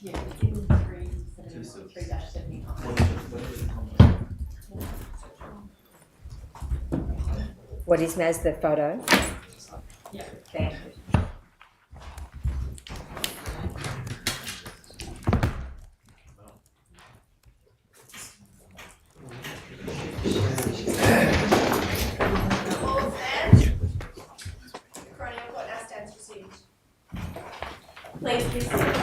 Yeah, it's in 3-79. What is Maz, the photo? Yeah. Thank you. Coronial Court now stands resumed. Please be seated.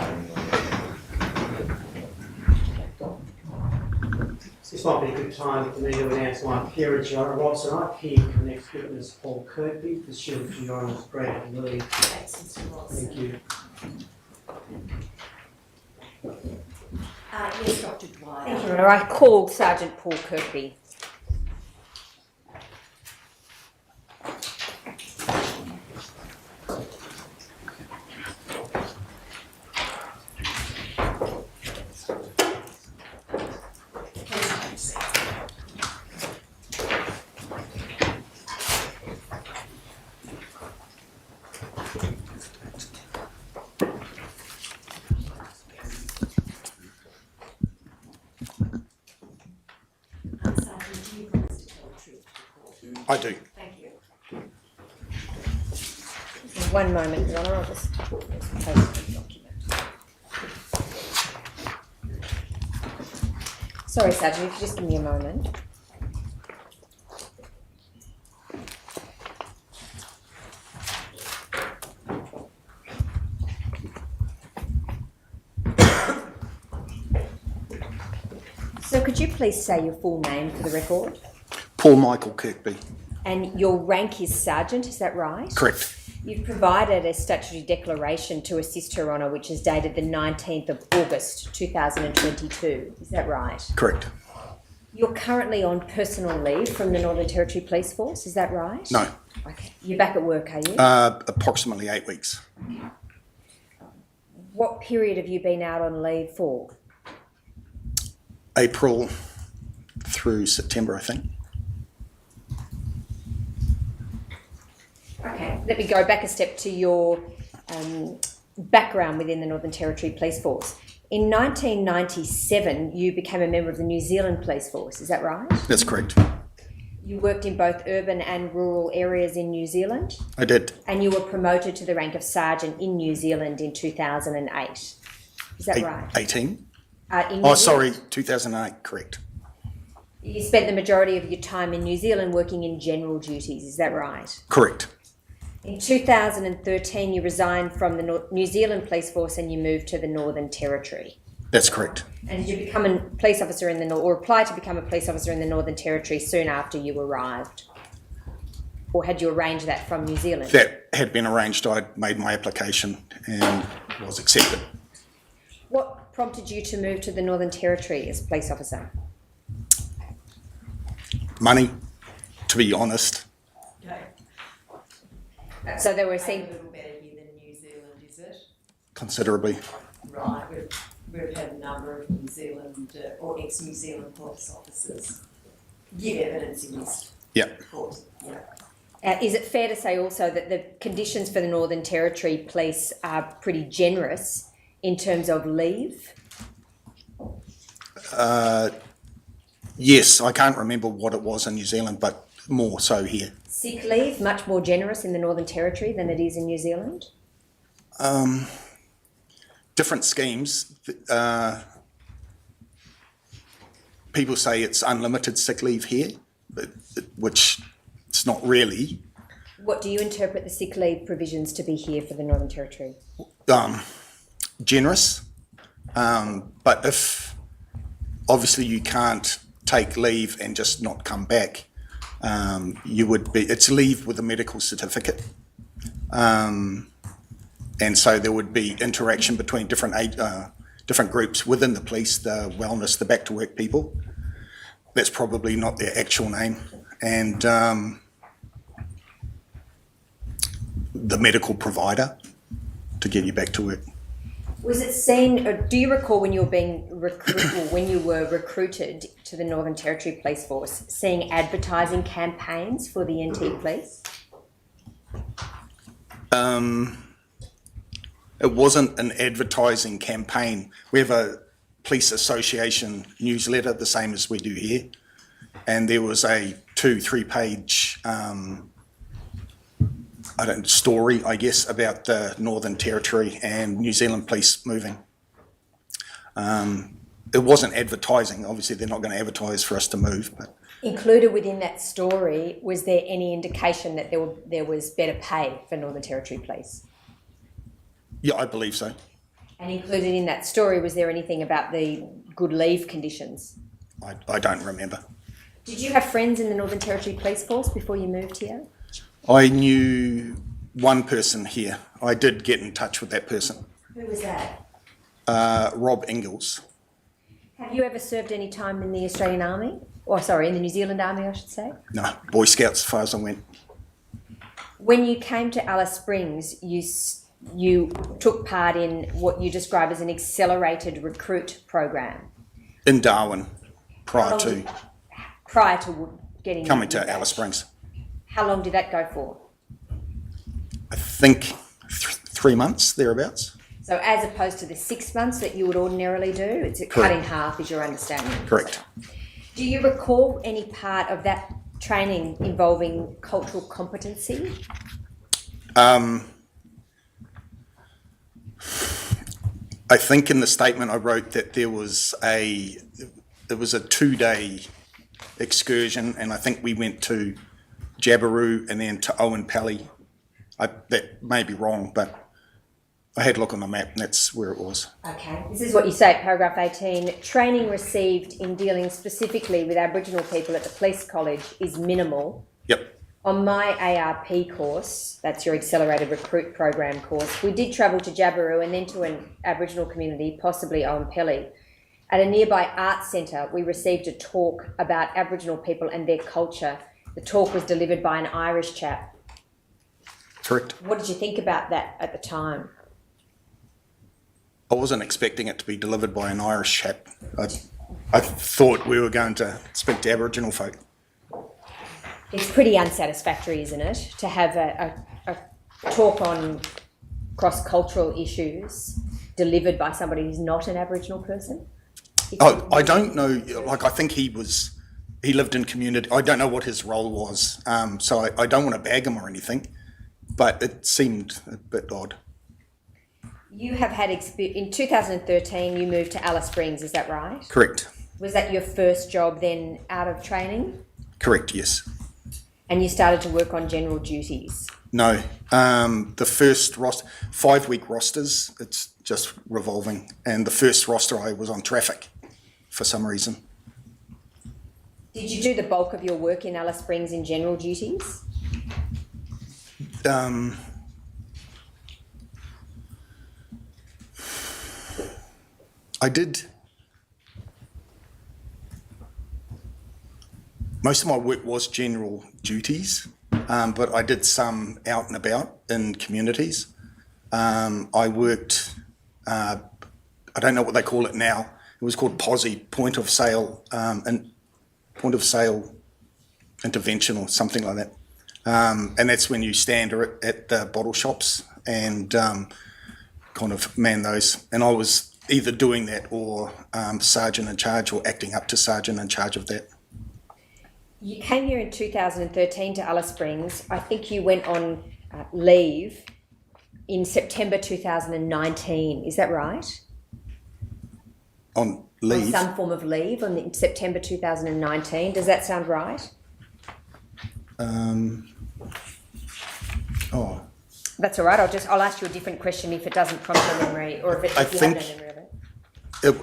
This might be a good time for me to announce my appearance, Your Honour. Whilst I appear for the next witness, Paul Kirkby, pursuant to Your Honour's grant of leave. Thanks, Mr. Watson. Thank you. Yes, Dr. Dwyer. Thank you, Your Honour. I call Sergeant Paul Kirkby. Sergeant, do you promise to tell the truth to the court? I do. Thank you. One moment, Your Honour, I'll just post the document. Sorry, Sergeant, if you just give me a moment. So could you please say your full name for the record? Paul Michael Kirkby. And your rank is Sergeant, is that right? Correct. You've provided a statutory declaration to assist Her Honour, which is dated the 19th of August 2022. Is that right? Correct. You're currently on personal leave from the Northern Territory Police Force, is that right? No. Okay. You're back at work, are you? Approximately 8 weeks. What period have you been out on leave for? April through September, I think. Okay. Let me go back a step to your background within the Northern Territory Police Force. In 1997, you became a member of the New Zealand Police Force, is that right? That's correct. You worked in both urban and rural areas in New Zealand, I did. and you were promoted to the rank of Sergeant in New Zealand in 2008. Is that right? 18? In Oh, New sorry, Zealand. 2008, correct. You spent the majority of your time in New Zealand working in general duties, is that right? Correct. In 2013, you resigned from the New Zealand Police Force and you moved to the Northern Territory. That's correct. And did you become a police officer in the or apply to become a police officer in the Northern Territory soon after you arrived? Or had you arranged that from New Zealand? That had been arranged. I'd made my application and was accepted. What prompted you to move to the Northern Territory as a police officer? Money, to be honest. Okay. So they were A saying, little better here than New Zealand, is it? Considerably. Right. We've had a number of New Zealand or ex-New Zealand police officers give evidence in this Yeah. court. Yeah. is it fair to say also that the conditions for the Northern Territory Police are pretty generous in terms of leave? Yes, I can't remember what it was in New Zealand, but more so here. Sick leave, much more generous in the Northern Territory than it is in New Zealand? Different schemes. People say it's unlimited sick leave here, which it's not really. What do you interpret the sick leave provisions to be here for the Northern Territory? Generous, but if obviously you can't take leave and just not come back, it's leave with a medical certificate, and so there would be interaction between different groups within the police, the wellness, the back to work people. That's probably not their actual name, and the medical provider to get you back to work. Was it seen, or do you recall when you were being recruited to the Northern Territory Police Force, seeing advertising campaigns for the NT Police? It wasn't an advertising campaign. We have a police association newsletter, the same as we do here, and there was a 2-3 page story, I guess, about the Northern Territory and New Zealand police moving. It wasn't advertising. Obviously, they're not going to advertise for us to move. But Included within that story, was there any indication that there was better pay for Northern Territory Police? yeah, I believe so. And included in that story, was there anything about the good leave conditions? I don't remember. Did you have friends in the Northern Territory Police Force before you moved here? I knew one person here. I did get in touch with that person, Who was that? Rob Ingalls. Have you ever served any time in the Australian Army? Or sorry, in the New Zealand Army, I should say? No, Boy Scouts as far as I went. When you came to Alice Springs, you took part in what you describe as an accelerated recruit program. In Darwin, prior How to long prior to getting coming to engaged. Alice Springs. How long did that go for? I think 3 months, thereabouts. So as opposed to the 6 months that you would ordinarily do, it's cut Correct. in half is your understanding. Correct. Do you recall any part of that training involving cultural competency? I think in the statement I wrote that there was a 2-day excursion, and I think we went to Jabiru and then to Owenpelly. That may be wrong, but I had a look on the map and that's where it was. Okay, this is what you say, paragraph 18. Training received in dealing specifically with Aboriginal people at the police college is minimal. Yep. On my ARP course, that's your accelerated recruit program course, we did travel to Jabiru and then to an Aboriginal community, possibly Owenpelly. At a nearby arts centre, we received a talk about Aboriginal people and their culture. The talk was delivered by an Irish chap. Correct. What did you think about that at the time? I wasn't expecting it to be delivered by an Irish chap. I thought we were going to speak to Aboriginal folk. It's pretty unsatisfactory, isn't it, to have a talk on cross-cultural issues delivered by somebody who's not an Aboriginal person? I don't know, like I think he lived in community. I don't know what his role was, so I don't want to bag him or anything, but it seemed a bit odd. You have had in 2013 you moved to Alice Springs, is that right? Correct. Was that your first job then out of training? Correct, yes. And you started to work on general duties? No, the first 5-week rosters, it's just revolving, and the first roster I was on traffic for some reason. Did you do the bulk of your work in Alice Springs in general duties? I did. Most of my work was general duties, but I did some out and about in communities. I worked, I don't know what they call it now. It was called POSI, point of sale intervention or something like that. And that's when you stand at the bottle shops and kind of man those. And I was either doing that or sergeant in charge or acting up to sergeant in charge of that. You came here in 2013 to Alice Springs. I think you went on leave in September 2019. Is that right? On leave? On some form of leave in September 2019. Does that sound right? That's all right. I'll ask you a different question if it doesn't prompt your memory, or if you have no memory of it.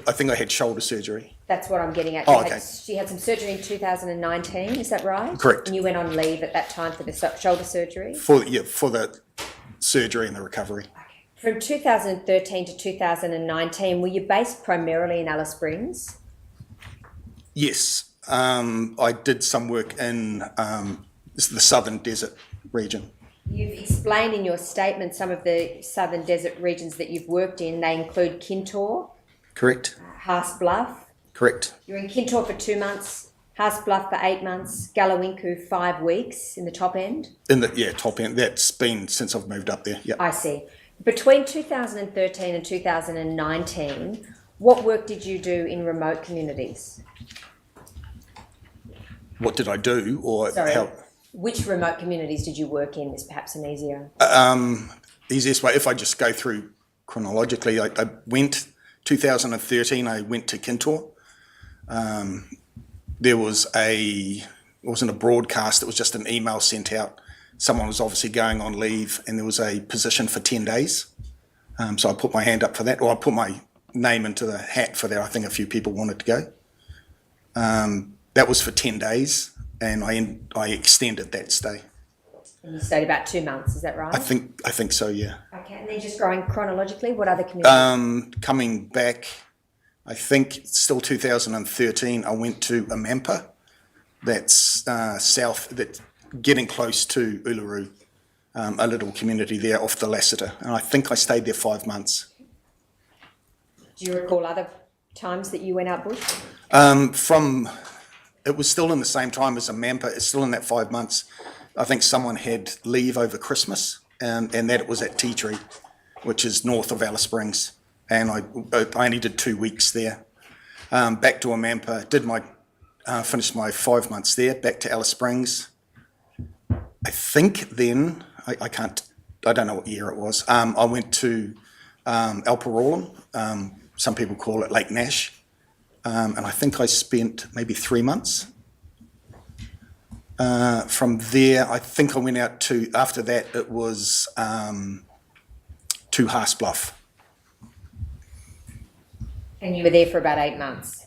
I think I had shoulder surgery. That's what I'm getting at. Oh, okay. You had some surgery in 2019. Is that right? Correct. And you went on leave at that time for the shoulder surgery. For the surgery and the recovery. From 2013 to 2019, were you based primarily in Alice Springs? Yes, I did some work in the Southern Desert region. You've explained in your statement some of the Southern Desert regions that you've worked in. They include Kintore, Correct. Haas Bluff. Correct. You're in Kintore for 2 months, Haas Bluff for 8 months, Gallowinku 5 weeks in the top end. In the top end. That's been since I've moved up there. Yeah. I see. Between 2013 and 2019, what work did you do in remote communities? What did I do, or Sorry. how? Which remote communities did you work in is perhaps an easier. Easiest way, if I just go through chronologically, I went 2013. I went to Kintore. There was it wasn't a broadcast. It was just an email sent out. Someone was obviously going on leave, and there was a position for 10 days. So I put my hand up for that, or I put my name into the hat for that. I think a few people wanted to go. That was for 10 days, and I extended that stay. And you stayed about 2 months, is that right? I think so, yeah. Okay, and then just going chronologically, what other communities? Coming back, I think still 2013, I went to Amampa. That's south, that's getting close to Uluru, a little community there off the Lassiter. And I think I stayed there 5 months. Do you recall other times that you went out bush? It was still in the same time as Amampa. It's still in that 5 months. I think someone had leave over Christmas, and that it was at Tea Tree, which is north of Alice Springs. And I only did 2 weeks there. Back to Amampa, finished my 5 months there, back to Alice Springs. I think then, I don't know what year it was, I went to Alperolam, some people call it Lake Nash, and I think I spent maybe 3 months. From there, I think I went out to, after that, it was to Haasbluff. And you were there for about 8 months.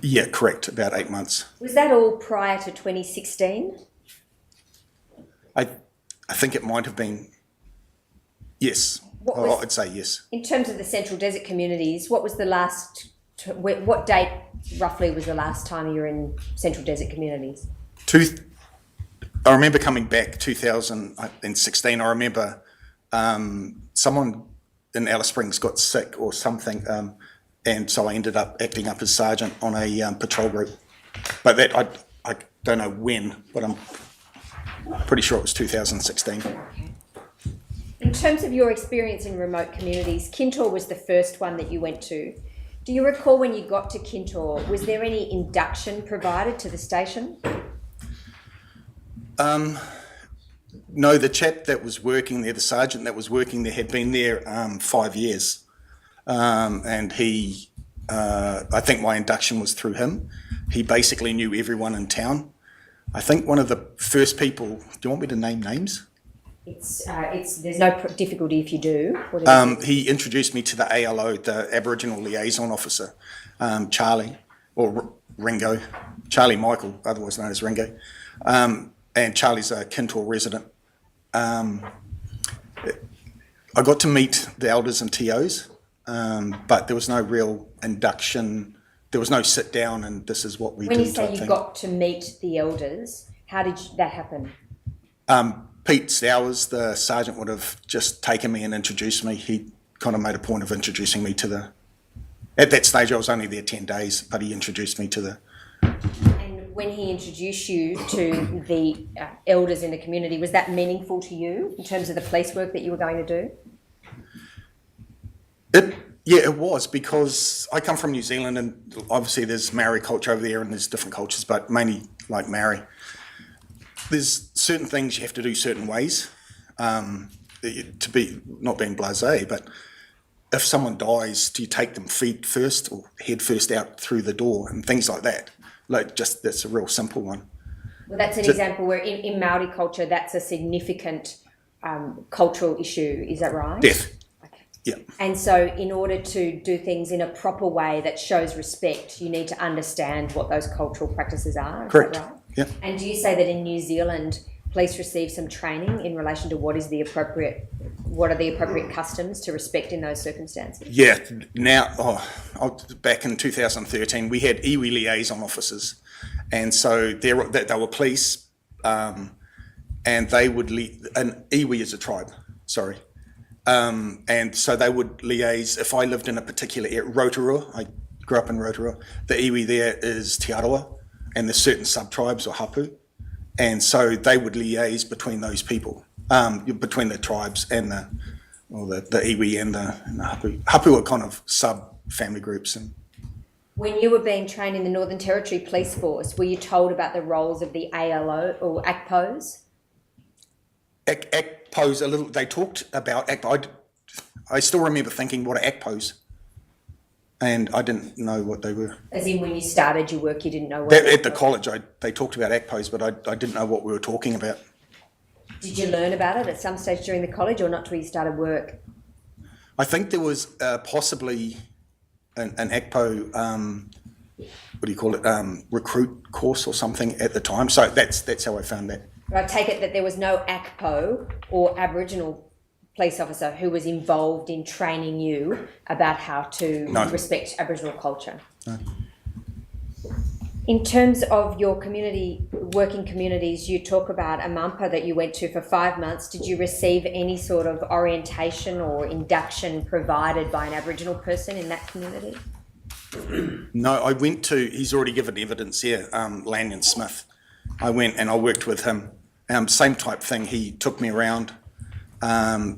Yeah, correct, about 8 months. Was that all prior to 2016? I think it might have been, yes. I'd say yes. In terms of the Central Desert communities, what was the last, what date roughly was the last time you were in Central Desert communities? I remember coming back 2016. I remember someone in Alice Springs got sick or something, and so I ended up acting up as sergeant on a patrol group. But that I don't know when, but I'm pretty sure it was 2016. Okay. In terms of your experience in remote communities, Kintore was the first one that you went to. Do you recall when you got to Kintore, was there any induction provided to the station? No, the chap that was working there, the sergeant that was working there, had been there 5 years. And he, I think my induction was through him. He basically knew everyone in town. I think one of the first people, do you want me to name names? There's no difficulty if you do. What is it? He introduced me to the ALO, the Aboriginal Liaison Officer, Charlie, or Ringo, Charlie Michael, otherwise known as Ringo. And Charlie's a Kintore resident. I got to meet the elders and TOs, but there was no real induction. There was no sit down and this is what we do. When you say type you thing. got to meet the elders, how did that happen? Pete Stowers, the sergeant, would have just taken me and introduced me. He kind of made a point of introducing me to the... At that stage, I was only there 10 days, but he introduced me to the... And when he introduced you to the elders in the community, was that meaningful to you in terms of the police work that you were going to do? Yeah, it was, because I come from New Zealand and obviously there's Maori culture over there and there's different cultures, but mainly like Maori. There's certain things you have to do certain ways to be, not being blasé, but if someone dies, do you take them feet first or head first out through the door and things like that? Like, just, that's a real simple one. Well, that's an example where in Maori culture, that's a significant cultural issue. Is that right? Death. Okay. Yeah. And so in order to do things in a proper way that shows respect, you need to understand what those cultural practices are. Is Correct. that right? Yeah. And do you say that in New Zealand, police receive some training in relation to what are the appropriate customs to respect in those circumstances? Yeah. Now, back in 2013, we had iwi liaison officers, and so they were police, and they would and iwi is a tribe. Sorry. And so they would liaise. If I lived in a particular area, Rotorua, I grew up in Rotorua, the iwi there is Te Arawa, and there's certain sub-tribes or hapu, and so they would liaise between those people, between the tribes and or the iwi and the hapu. Hapu are kind of sub-family groups. And When you were being trained in the Northern Territory Police Force, were you told about the roles of the ALO or ACPOs? ACPOs, a little, they talked about ACPOs. I still remember thinking, what are ACPOs? And I didn't know what they were. As in when you started your work, you didn't know what At the college, they talked about ACPOs, but I didn't know what we were talking about. Did you learn about it at some stage during the college or not till you started work? I think there was possibly an ACPO, what do you call it, recruit course or something at the time. So that's how I found that. But I take it that there was no ACPO or Aboriginal police officer who was involved in training you about how to respect Aboriginal culture. No. In terms of your community, working communities, you talk about a mampa that you went to for 5 months. Did you receive any sort of orientation or induction provided by an Aboriginal person in that community? No, I went to, he's already given evidence here, Lanyon Smith. I went and I worked with him. Same type thing. He took me around,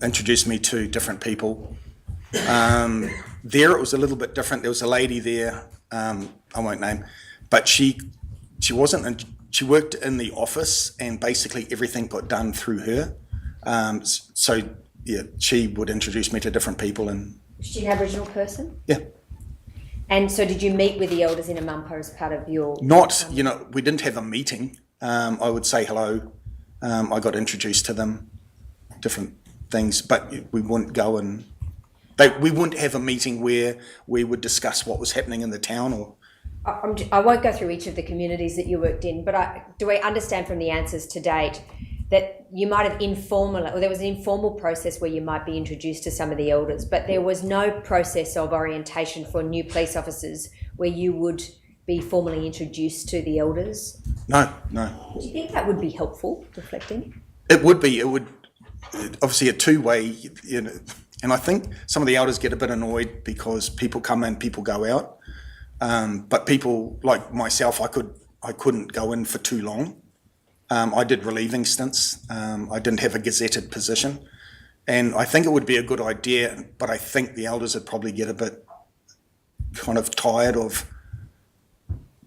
introduced me to different people. There it was a little bit different. There was a lady there, I won't name, but she wasn't, she worked in the office and basically everything got done through her. So yeah, she would introduce me to different people. And Was she an Aboriginal person? yeah. And so did you meet with the elders in a mampa as part of your... Not, we didn't have a meeting. I would say hello. I got introduced to them, different things, but we wouldn't go and... we wouldn't have a meeting where we would discuss what was happening in the town or... I won't go through each of the communities that you worked in, but do I understand from the answers to date that you might have there was an informal process where you might be introduced to some of the elders, but there was no process of orientation for new police officers where you would be formally introduced to the elders? No. Do you think that would be helpful, reflecting? It would be. It would, obviously a two-way, and I think some of the elders get a bit annoyed because people come in, people go out. But people like myself, I couldn't go in for too long. I did relieving stints. I didn't have a gazetted position. And I think it would be a good idea, but I think the elders would probably get a bit kind of tired of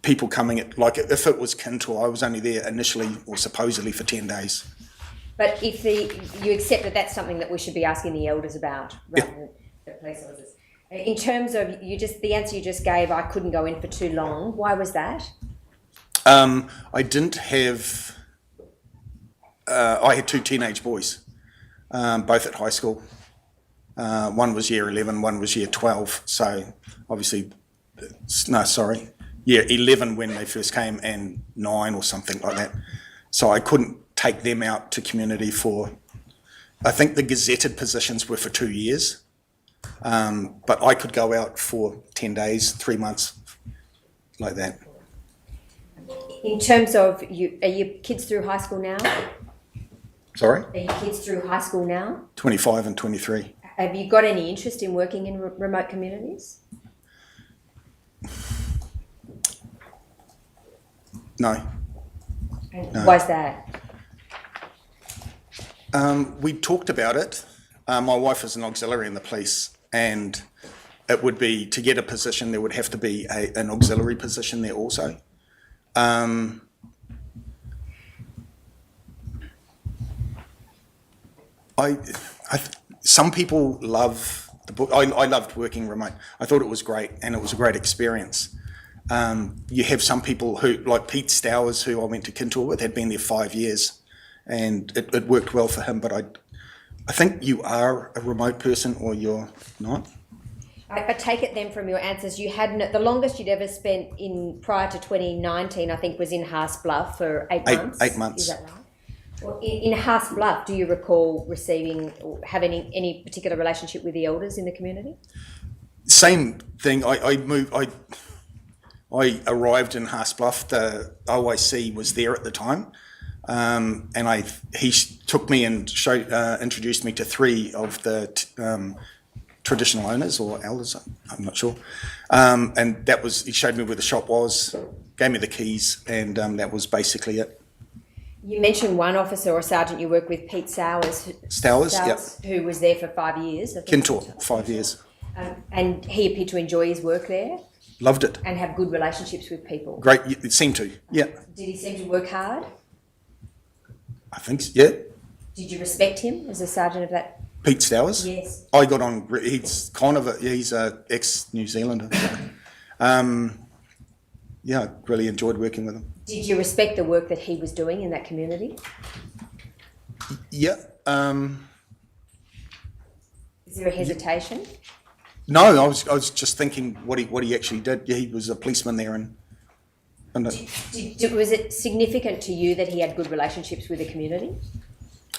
people coming at, like if it was kin to, I was only there initially or supposedly for 10 days. But if you accept that that's something that we should be asking the elders about rather than the police officers. In terms of the answer you just gave, I couldn't go in for too long. Why was that? I didn't have. I had two teenage boys, both at high school. One was year 11, one was year 12. So obviously, year 11 when they first came, and 9 or something like that. So I couldn't take them out to community for. I think the gazetted positions were for 2 years. But I could go out for 10 days, 3 months, like that. In terms of are your kids through high school now? Sorry? Are your kids through high school now? 25 and 23. Have you got any interest in working in remote communities? No. No. Why is that? We talked about it. My wife is an auxiliary in the police, and it would be, to get a position, there would have to be an auxiliary position there also. Some people love the book. I loved working remote. I thought it was great, and it was a great experience. You have some people who, like Pete Stowers, who I went to Kintour with, had been there 5 years, and it worked well for him, but I think you are a remote person or you're not. I take it then from your answers, you hadn't, the longest you'd ever spent in prior to 2019, I think, was in Haas Bluff for 8 months. 8 months. Is that right? Well, in Haas Bluff, do you recall receiving or having any particular relationship with the elders in the community? Same thing. I arrived in Haas Bluff. The OIC was there at the time. And he took me and introduced me to 3 of the traditional owners or elders, I'm not sure. And he showed me where the shop was, gave me the keys, and that was basically it. You mentioned one officer or sergeant you worked with, Pete Stowers, yep. who was there for 5 years. I think. Kintor, 5 years. And he appeared to enjoy his work there Loved it. and have good relationships with people. Great, it seemed to, yeah. Did he seem to work hard? I think, yeah. Did you respect him as a sergeant of that? Pete Stowers? Yes. I got on, he's kind of he's a ex-New Zealander. Yeah, I really enjoyed working with him. Did you respect the work that he was doing in that community? Yeah. Is there a hesitation? No, I was just thinking what he actually did. Yeah, he was a policeman there, and Was it significant to you that he had good relationships with the community?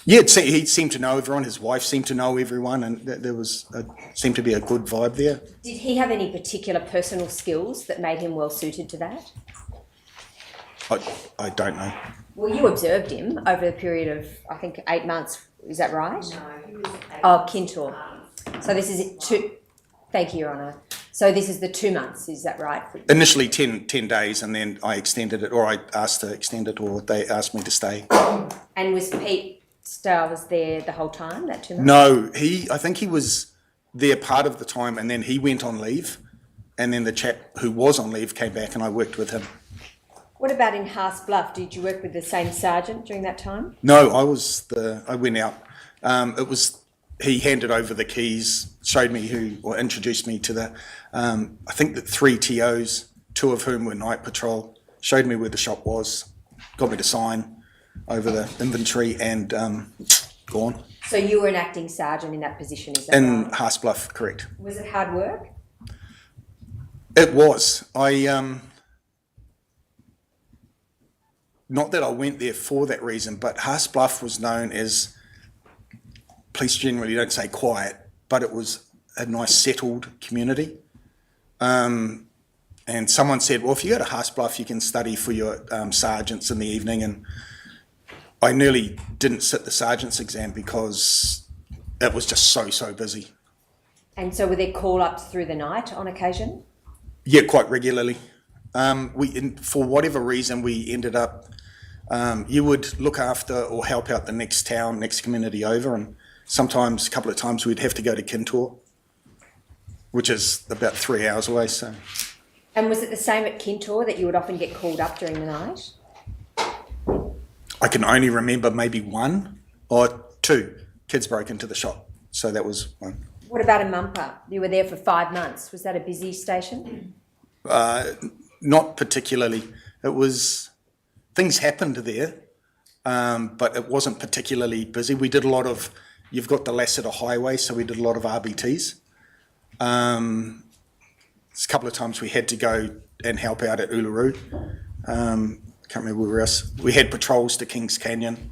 yeah, he seemed to know everyone. His wife seemed to know everyone, and there was seemed to be a good vibe there. Did he have any particular personal skills that made him well suited to that? I don't know. Well, you observed him over a period of, I think, 8 months. Is that right? No, he was. Oh, Kintor. So this is two. Thank you, Your Honour. So this is the 2 months. Is that right? Initially 10 days, and then I extended it, or I asked to extend it, or they asked me to stay. And was Pete Stowers there the whole time? That 2 months? No, I think he was there part of the time, and then he went on leave, and then the chap who was on leave came back, and I worked with him. What about in Haas Bluff? Did you work with the same sergeant during that time? No, I went out. He handed over the keys, showed me or introduced me to the, I think the 3 TOs, 2 of whom were night patrol, showed me where the shop was, got me to sign over the inventory, and gone. So you were an acting sergeant in that position, is that In right? Haas Bluff, correct. Was it hard work? It was. Not that I went there for that reason, but Haas Bluff was known as, police generally don't say quiet, but it was a nice settled community. And someone said, well, if you go to Haas Bluff, you can study for your sergeants in the evening. And I nearly didn't sit the sergeant's exam because it was just so busy. And so were there call-ups through the night on occasion? Yeah, quite regularly. For whatever reason, we ended up, you would look after or help out the next town, next community over, and sometimes, a couple of times, we'd have to go to Kintor, which is about 3 hours away. So. And was it the same at Kintor that you would often get called up during the night? I can only remember maybe 1 or 2 kids broke into the shop, so that was one. What about in Mumpa? You were there for 5 months. Was that a busy station? Not particularly. It was, things happened there, but it wasn't particularly busy. We did a lot of, you've got the Lassiter Highway, so we did a lot of RBTs. A couple of times we had to go and help out at Uluru. Can't remember where else. We had patrols to Kings Canyon.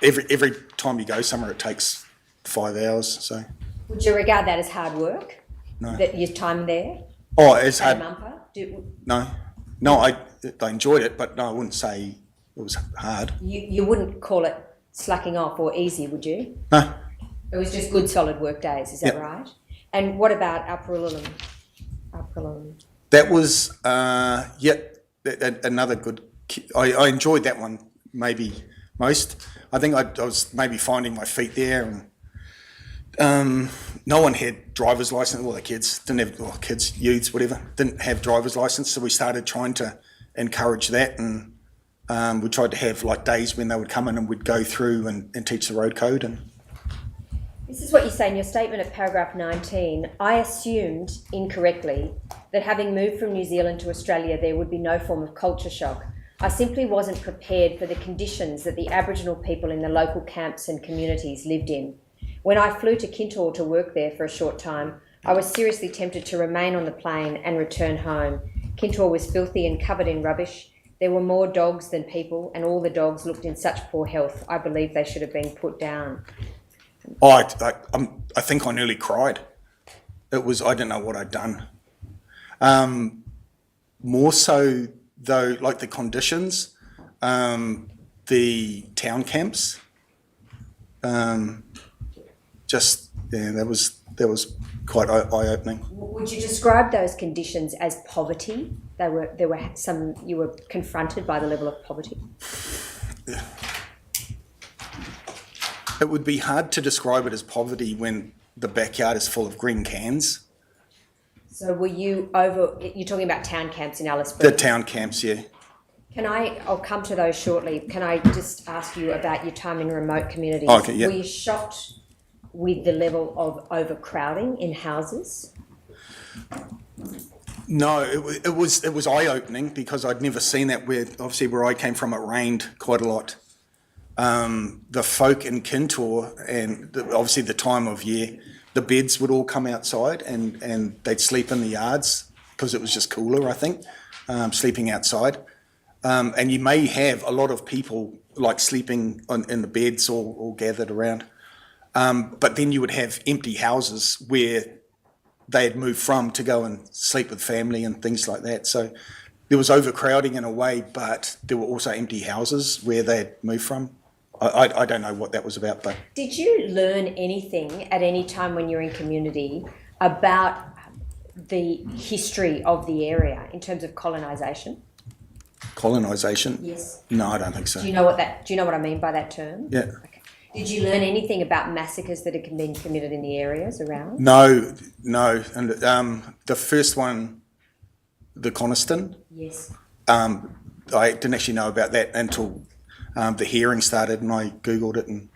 Every time you go somewhere, it takes 5 hours. So. Would you regard that as hard work? No. That your time there? Oh, it's At hard. Mumpa? No, I enjoyed it, but no, I wouldn't say it was hard. You wouldn't call it slacking off or easy, would you? No. It was just good, solid work days. Is that Yep. right? And what about Upper That was, another good, I enjoyed that one maybe most. I think I was maybe finding my feet there, and no one had driver's license. Well, the kids didn't have, youths, whatever, didn't have driver's license. So we started trying to encourage that, and we tried to have like days when they would come in and we'd go through and teach the road code. And This is what you say in your statement at paragraph 19. I assumed incorrectly that having moved from New Zealand to Australia there would be no form of culture shock. I simply wasn't prepared for the conditions that the Aboriginal people in the local camps and communities lived in. When I flew to Kintor to work there for a short time, I was seriously tempted to remain on the plane and return home. Kintor was filthy and covered in rubbish. There were more dogs than people, and all the dogs looked in such poor health. I believe they should have been put down. I think I nearly cried. It was, I didn't know what I'd done. More so though, like the conditions, the town camps, that was quite eye-opening. Would you describe those conditions as poverty? There were some, you were confronted by the level of poverty. It would be hard to describe it as poverty when the backyard is full of green cans. So were you you're talking about town camps in Alice The Springs? town camps, yeah. I'll come to those shortly. Can I just ask you about your time in remote communities? Okay, yeah. Were you shocked with the level of overcrowding in houses? No, it was eye-opening because I'd never seen that where I came from, it rained quite a lot. The folk in Kintore and obviously the time of year, the beds would all come outside and they'd sleep in the yards because it was just cooler, I think, sleeping outside. And you may have a lot of people like sleeping in the beds all gathered around. But then you would have empty houses where they had moved from to go and sleep with family and things like that. So there was overcrowding in a way, but there were also empty houses where they had moved from. I don't know what that was about, but... Did you learn anything at any time when you're in community about the history of the area in terms of colonisation? Colonisation? Yes. No, I don't think so. Do you know what I mean by that term? Yeah. Okay. Did you learn anything about massacres that had been committed in the areas around? No. And the first one, the Coniston, Yes. I didn't actually know about that until the hearing started, and I Googled it. And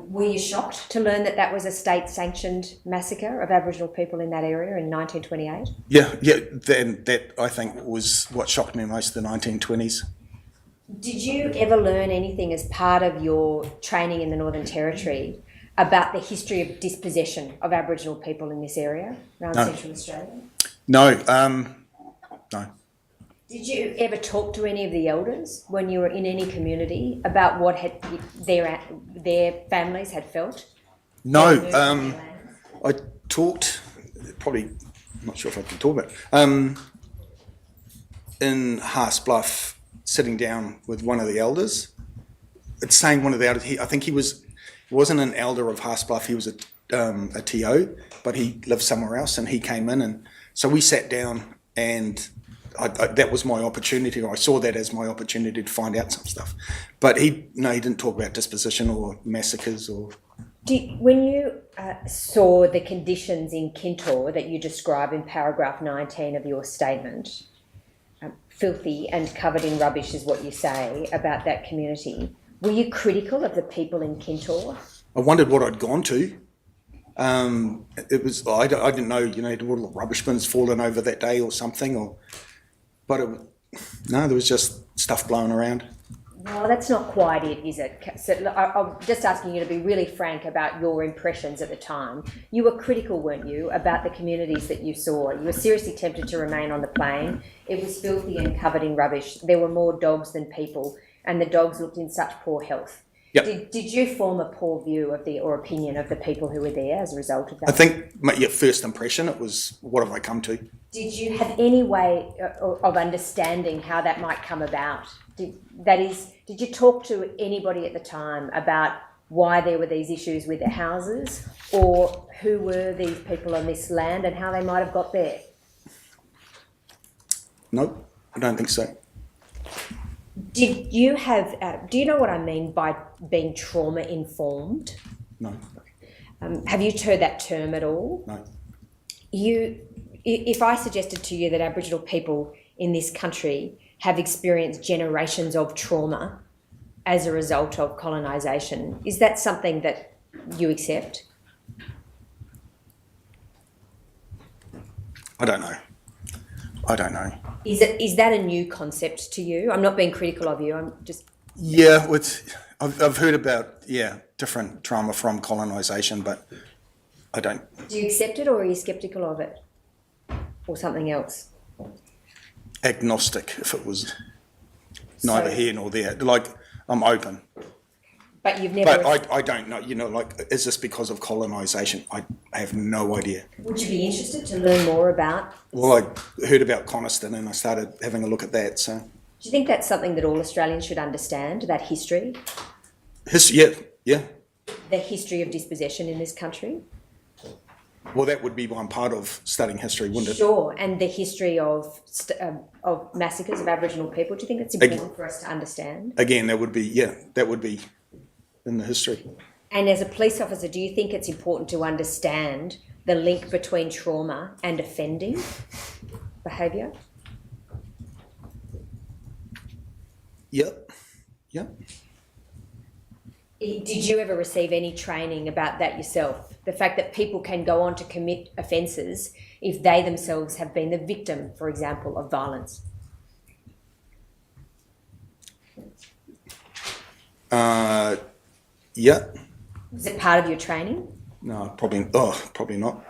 Were you shocked to learn that was a state-sanctioned massacre of Aboriginal people in that area in 1928? yeah, that I think was what shocked me most, the 1920s. Did you ever learn anything as part of your training in the Northern Territory about the history of dispossession of Aboriginal people in this area around Central Australia? No, no. Did you ever talk to any of the elders when you were in any community about what their families had felt? No, I talked, probably, I'm not sure if I can talk about it, in Haas Bluff, sitting down with one of the elders. It's saying one of the elders, I think he wasn't an elder of Haas Bluff, he was a TO, but he lived somewhere else, and he came in, and so we sat down, and that was my opportunity. I saw that as my opportunity to find out some stuff. But he didn't talk about disposition or massacres or... When you saw the conditions in Kintore that you describe in paragraph 19 of your statement, filthy and covered in rubbish is what you say about that community, were you critical of the people in Kintore? I wondered what I'd gone to. It was, I didn't know, all the rubbish bins fallen over that day or something, but there was just stuff blowing around. No, that's not quite it, is it? So I'm just asking you to be really frank about your impressions at the time. You were critical, weren't you, about the communities that you saw? You were seriously tempted to remain on the plain. It was filthy and covered in rubbish. There were more dogs than people, and the dogs looked in such poor health. Yep. Did you form a poor view of or opinion of the people who were there as a result of that? I think my first impression, it was, what have I come to? Did you have any way of understanding how that might come about? Did you talk to anybody at the time about why there were these issues with the houses, or who were these people on this land and how they might have got there? Nope, I don't think so. Did you have, do you know what I mean by being trauma informed? No. Have you heard that term at all? No. If I suggested to you that Aboriginal people in this country have experienced generations of trauma as a result of colonisation, is that something that you accept? I don't know. Is that a new concept to you? I'm not being critical of you. I'm just... Yeah, I've heard about, different trauma from colonisation, but I don't... Do you accept it, or are you sceptical of it? Or something else? Agnostic, if it was neither here nor there. Like, I'm open. But you've never... But I don't know, is this because of colonisation? I have no idea. Would you be interested to learn more about... Well, I heard about Coniston and I started having a look at that, so... Do you think that's something that all Australians should understand, that history? Yeah. The history of dispossession in this country? Well, that would be one part of studying history, wouldn't it? Sure, and the history of massacres of Aboriginal people. Do you think that's important for us to understand? Again, that would be in the history. And as a police officer, do you think it's important to understand the link between trauma and offending behaviour? Yep. Did you ever receive any training about that yourself? The fact that people can go on to commit offences if they themselves have been the victim, for example, of violence? Yeah. Is it part of your training? No, probably not.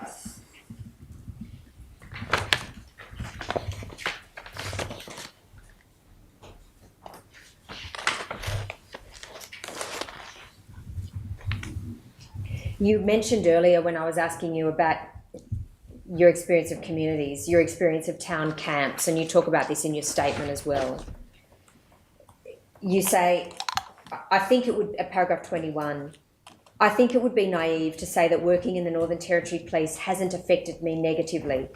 You mentioned earlier when I was asking you about your experience of communities, your experience of town camps, and you talk about this in your statement as well. You say, I think it would, at paragraph 21, I think it would be naive to say that working in the Northern Territory Police hasn't affected me negatively.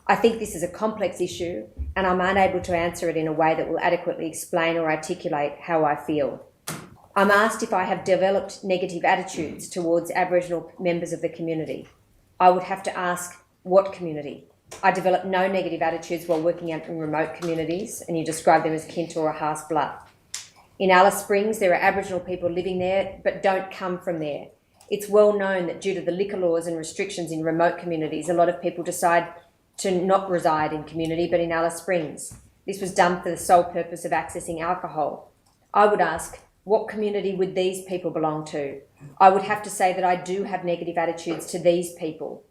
I think this is a complex issue and I'm unable to answer it in a way that will adequately explain or articulate how I feel. I'm asked if I have developed negative attitudes towards Aboriginal members of the community. I would have to ask, what community? I developed no negative attitudes while working out in remote communities, and you describe them as Kinta or Haas Blood. In Alice Springs, there are Aboriginal people living there but don't come from there. It's well known that due to the liquor laws and restrictions in remote communities, a lot of people decide to not reside in community but in Alice Springs. This was done for the sole purpose of accessing alcohol. I would ask, what community would these people belong to? I would have to say that I do have negative attitudes to these people.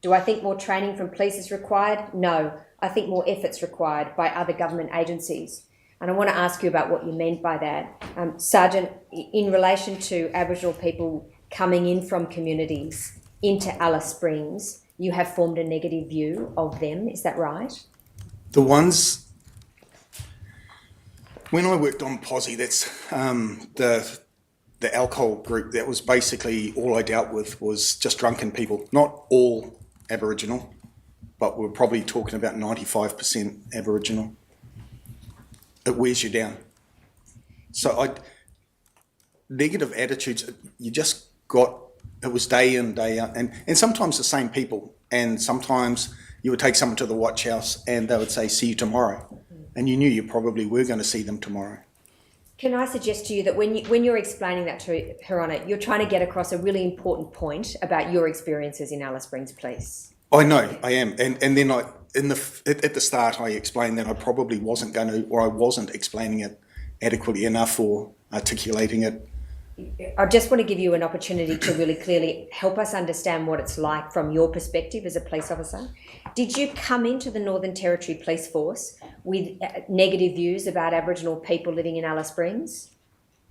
Do I think more training from police is required? No, I think more effort's required by other government agencies. And I want to ask you about what you meant by that. Sergeant, in relation to Aboriginal people coming in from communities into Alice Springs, you have formed a negative view of them, is that right? The ones, when I worked on Posse, that's the alcohol group, that was basically all I dealt with was just drunken people, not all Aboriginal, but we're probably talking about 95% Aboriginal. It wears you down. So negative attitudes, you just got, it was day in, day out, and sometimes the same people, and sometimes you would take someone to the watch house and they would say, see you tomorrow, and you knew you probably were going to see them tomorrow. Can I suggest to you that when you're explaining that to Her Honour, you're trying to get across a really important point about your experiences in Alice Springs Police? I know, I am, and then at the start I explained that I probably wasn't going to, or I wasn't explaining it adequately enough or articulating it. I just want to give you an opportunity to really clearly help us understand what it's like from your perspective as a police officer. Did you come into the Northern Territory Police Force with negative views about Aboriginal people living in Alice Springs?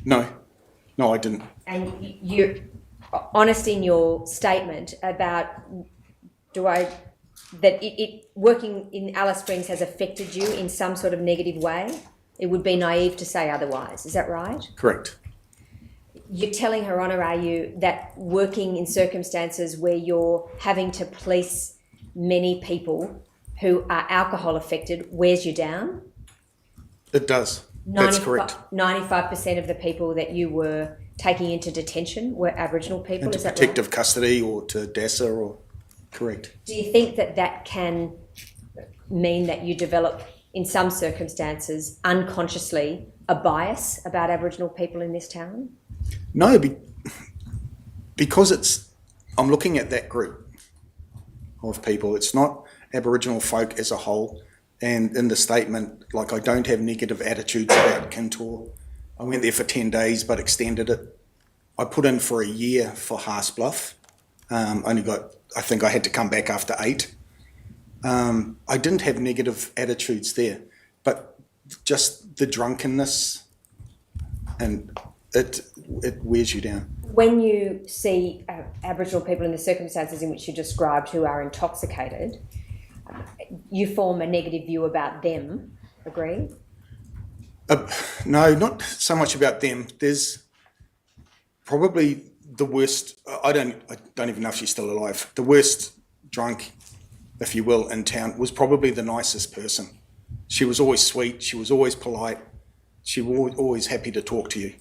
No, I didn't. And you're honest in your statement about working in Alice Springs has affected you in some sort of negative way? It would be naive to say otherwise, is that right? Correct. You're telling Her Honour, are you, that working in circumstances where you're having to police many people who are alcohol affected wears you down? It does. That's correct. 95% of the people that you were taking into detention were Aboriginal people, Into is that right? protective custody or to DASA or... Correct. Do you think that can mean that you develop, in some circumstances, unconsciously, a bias about Aboriginal people in this town? No, because I'm looking at that group of people. It's not Aboriginal folk as a whole. And in the statement, like, I don't have negative attitudes about Kintor. I went there for 10 days but extended it. I put in for a year for Haas Bluff. I think I had to come back after 8. I didn't have negative attitudes there, but just the drunkenness, and it wears you down. When you see Aboriginal people in the circumstances in which you described who are intoxicated, you form a negative view about them, agree? No, not so much about them. There's probably the worst, I don't even know if she's still alive, the worst drunk, if you will, in town was probably the nicest person. She was always sweet, she was always polite, she was always happy to talk to you.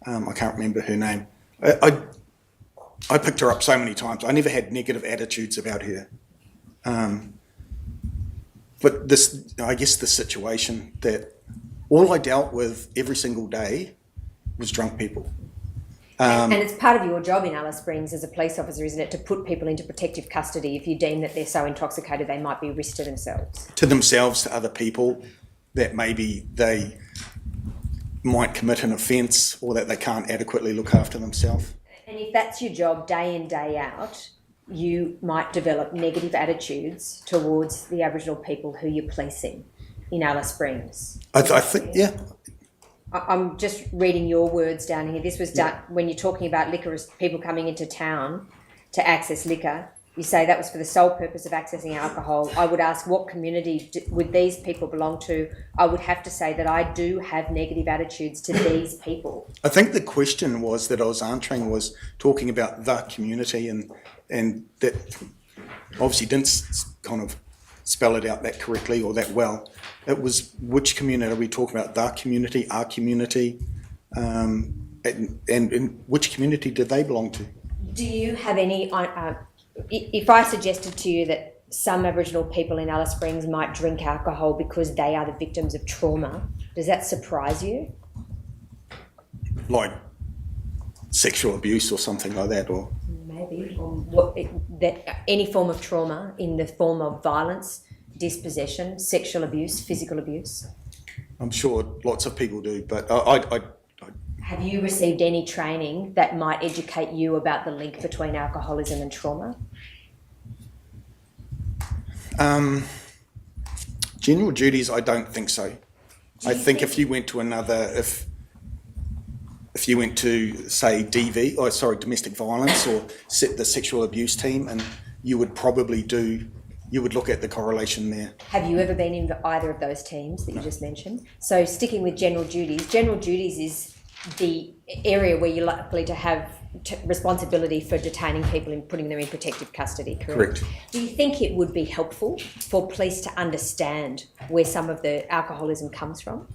I can't remember her name. I picked her up so many times. I never had negative attitudes about her. But this, I guess the situation that all I dealt with every single day was drunk people. And it's part of your job in Alice Springs as a police officer, isn't it, to put people into protective custody if you deem that they're so intoxicated they might be a risk to themselves? To themselves, to other people, that maybe they might commit an offence or that they can't adequately look after themselves. And if that's your job day in, day out, you might develop negative attitudes towards the Aboriginal people who you're policing in Alice Springs. I think, yeah. I'm just reading your words down here. This was done when you're talking about liquor, people coming into town to access liquor. You say that was for the sole purpose of accessing alcohol. I would ask, what community would these people belong to? I would have to say that I do have negative attitudes to these people. I think the question was that I was answering was talking about the community, and that obviously didn't kind of spell it out that correctly or that well. It was, which community are we talking about? The community, our community, and which community did they belong to? Do you have any... if I suggested to you that some Aboriginal people in Alice Springs might drink alcohol because they are the victims of trauma, does that surprise you? Like sexual abuse or something like that, or Maybe. That any form of trauma in the form of violence, dispossession, sexual abuse, physical abuse? I'm sure lots of people do, but I Have you received any training that might educate you about the link between alcoholism and trauma? general duties, I don't think so. I think if you went to another, if you went to, say, domestic violence or the sexual abuse team, and you would probably you would look at the correlation there. Have you ever been in either of those teams that you just mentioned? So sticking with general duties is the area where you're likely to have responsibility for detaining people and putting them in protective custody, correct? Correct. Do you think it would be helpful for police to understand where some of the alcoholism comes from?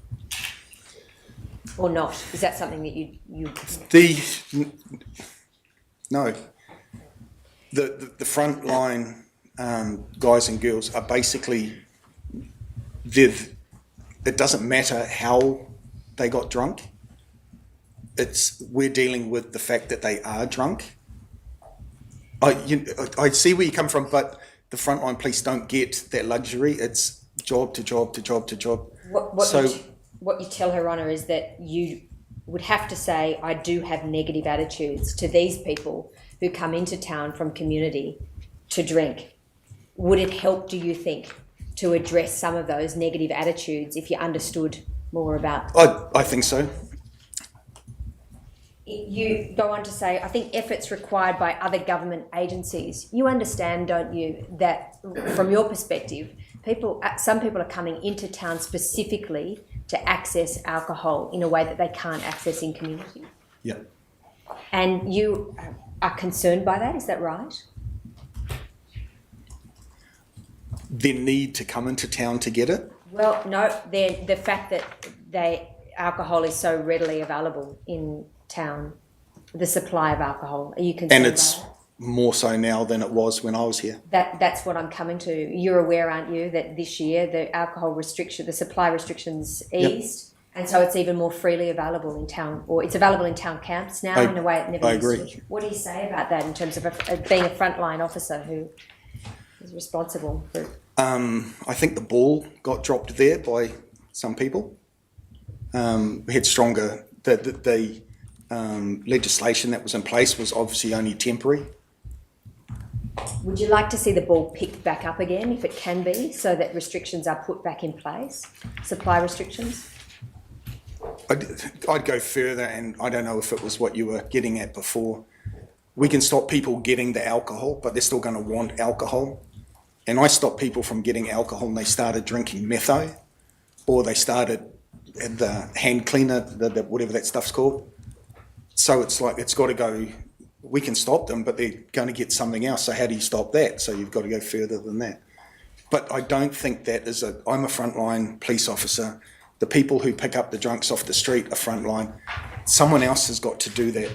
Or not? Is that something that you No. The frontline guys and girls are basically, it doesn't matter how they got drunk. We're dealing with the fact that they are drunk. I see where you come from, but the frontline police don't get that luxury. It's job to job to job to job. What you tell Her Honour is that you would have to say, I do have negative attitudes to these people who come into town from community to drink. Would it help, do you think, to address some of those negative attitudes if you understood more about... I think so. You go on to say, I think efforts required by other government agencies. You understand, don't you, that from your perspective, some people are coming into town specifically to access alcohol in a way that they can't access in community? Yeah. And you are concerned by that, is that right? Their need to come into town to get it? Well, no, the fact that alcohol is so readily available in town, the supply of alcohol, are you concerned And it's by that? more so now than it was when I was here. That's what I'm coming to. You're aware, aren't you, that this year the supply restrictions eased, and so it's even more freely available in town, or it's available in town camps now in a way it never used to. I agree. What do you say about that in terms of being a frontline officer who is responsible for... I think the ball got dropped there by some people. We had stronger... The legislation that was in place was obviously only temporary. Would you like to see the ball picked back up again, if it can be, so that restrictions are put back in place, supply restrictions? I'd go further, and I don't know if it was what you were getting at before. We can stop people getting the alcohol, but they're still going to want alcohol. And I stopped people from getting alcohol and they started drinking metho, or they started the hand cleaner, whatever that stuff's called. So it's like, it's got to go, we can stop them, but they're going to get something else. So how do you stop that? So you've got to go further than that. But I don't think that I'm a frontline police officer. The people who pick up the drunks off the street are frontline. Someone else has got to do that.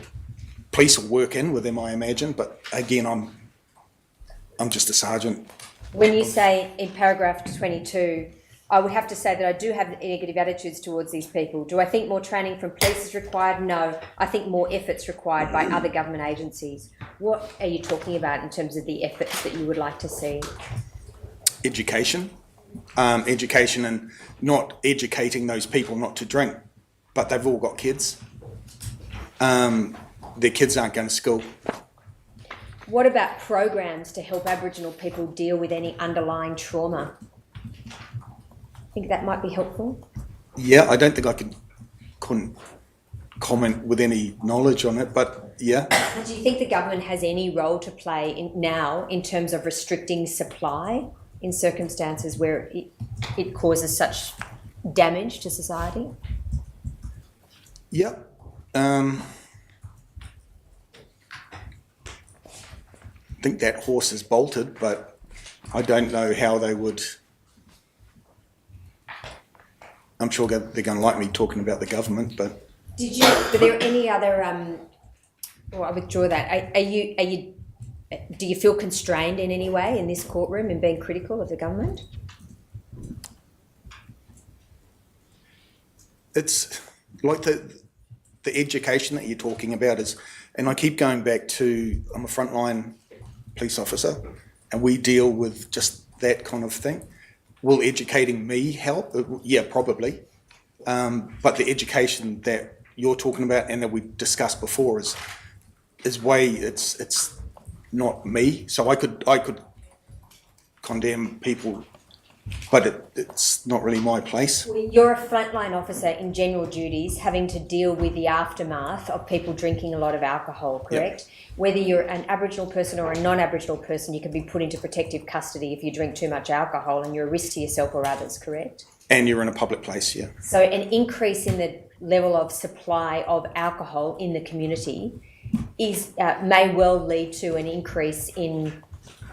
police will work in with them, I imagine, but again, I'm just a sergeant. When you say in paragraph 22, I would have to say that I do have negative attitudes towards these people. Do I think more training from police is required? No. I think more effort's required by other government agencies. What are you talking about in terms of the efforts that you would like to see? Education. Education and not educating those people not to drink, but they've all got kids. Their kids aren't going to school. What about programs to help Aboriginal people deal with any underlying trauma? Think that might be helpful? Yeah, I don't think I couldn't comment with any knowledge on it, but yeah. Do you think the government has any role to play now in terms of restricting supply in circumstances where it causes such damage to society? Yeah. I think that horse is bolted, but I don't know how they would. I'm sure they're going to like me talking about the government, but. Were there any other? Well, I withdraw that. Do you feel constrained in any way in this courtroom in being critical of the government? It's like the education that you're talking about is, and I keep going back to, I'm a frontline police officer, and we deal with just that kind of thing. Will educating me help? Yeah, probably. But the education that you're talking about and that we discussed before is it's not me. So I could condemn people, but it's not really my place. You're a frontline officer in general duties, having to deal with the aftermath of people drinking a lot of alcohol, correct? Yep. Whether you're an Aboriginal person or a non-Aboriginal person, you can be put into protective custody if you drink too much alcohol and you're a risk to yourself or others, correct? And you're in a public place, yeah. So an increase in the level of supply of alcohol in the community may well lead to an increase in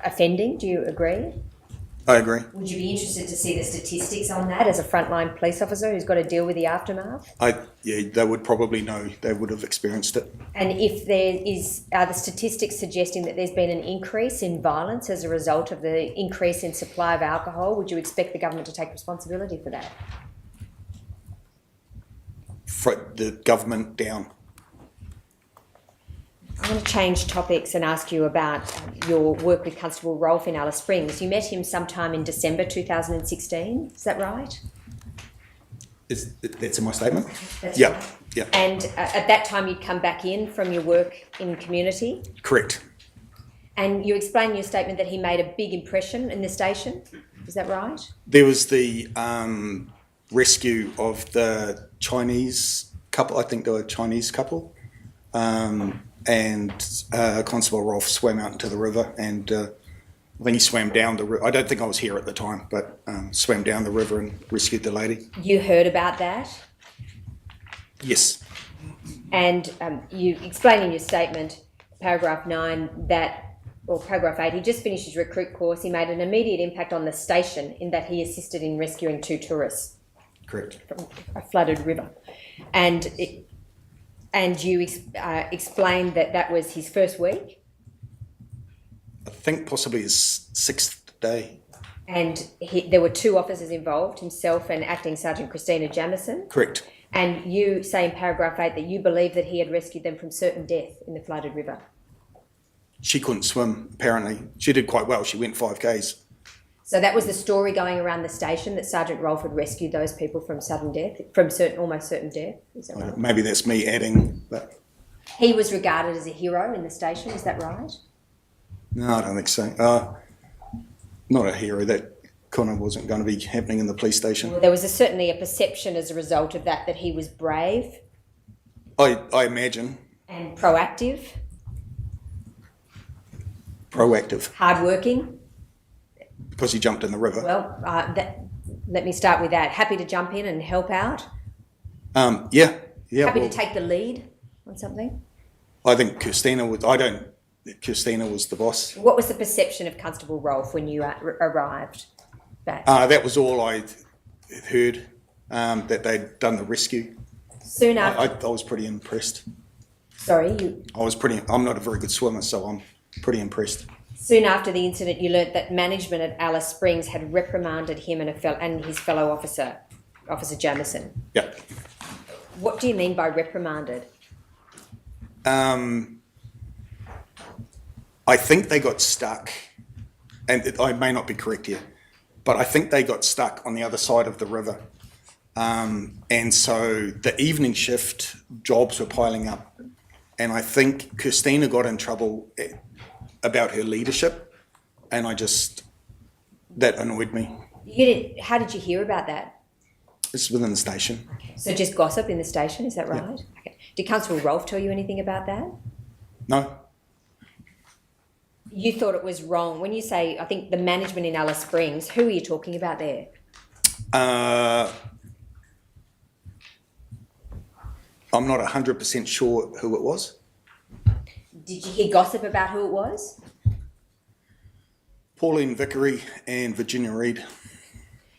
offending. Do you agree? I agree. Would you be interested to see the statistics on that as a frontline police officer who's got to deal with the aftermath? Yeah, they would probably know. They would have experienced it. And if are the statistics suggesting that there's been an increase in violence as a result of the increase in supply of alcohol, would you expect the government to take responsibility for that? For the government down. I'm going to change topics and ask you about your work with Constable Rolfe in Alice Springs. You met him sometime in December 2016, is that right? That's in my statement? That's yeah, right. Yeah. And at that time you'd come back in from your work in community? Correct. And you explained in your statement that he made a big impression in the station, is that right? There was the rescue of the Chinese couple, I think they were a Chinese couple, and Constable Rolfe swam out into the river, and when he swam down the river, I don't think I was here at the time, but swam down the river and rescued the lady. You heard about that? Yes. And you explain in your statement, paragraph 9, or paragraph 8, he just finished his recruit course. He made an immediate impact on the station in that he assisted in rescuing 2 tourists. Correct. From a flooded river. And you explained that was his first week? I think possibly his 6th day. And there were 2 officers involved, himself and Acting Sergeant Christina Jamieson? Correct. And you say in paragraph 8 that you believe that he had rescued them from certain death in the flooded river? She couldn't swim, apparently. She did quite well. She went 5Ks. So that was the story going around the station, that Sergeant Rolfe had rescued those people from sudden death, from almost certain death? Is that right? Maybe that's me adding, but... He was regarded as a hero in the station, is that right? No, I don't think so. Not a hero. That kind of wasn't going to be happening in the police station. Well, there was certainly a perception as a result of that he was brave. I imagine. And proactive. Proactive. Hardworking. Because he jumped in the river. Well, let me start with that. Happy to jump in and help out? Yeah. Happy to take the lead on something? I think Christina was the boss. What was the perception of Constable Rolfe when you arrived back? That was all I heard, that they'd done the rescue. Soon after. I was pretty impressed. Sorry, I'm not a very good swimmer, so I'm pretty impressed. soon after the incident, you learnt that management at Alice Springs had reprimanded him and his fellow officer, Officer Jamieson. Yeah. What do you mean by reprimanded? I think they got stuck, and I may not be correct here, but I think they got stuck on the other side of the river. And so the evening shift jobs were piling up. And I think Christina got in trouble about her leadership. And that annoyed me. How did you hear about that? It's within the station. So just gossip in the station, is that right? Yeah. Okay. Did Constable Rolfe tell you anything about that? No. You thought it was wrong. When you say, I think the management in Alice Springs, who are you talking about there? I'm not 100% sure who it was. Did you hear gossip about who it was? Pauline Vickery and Virginia Reid.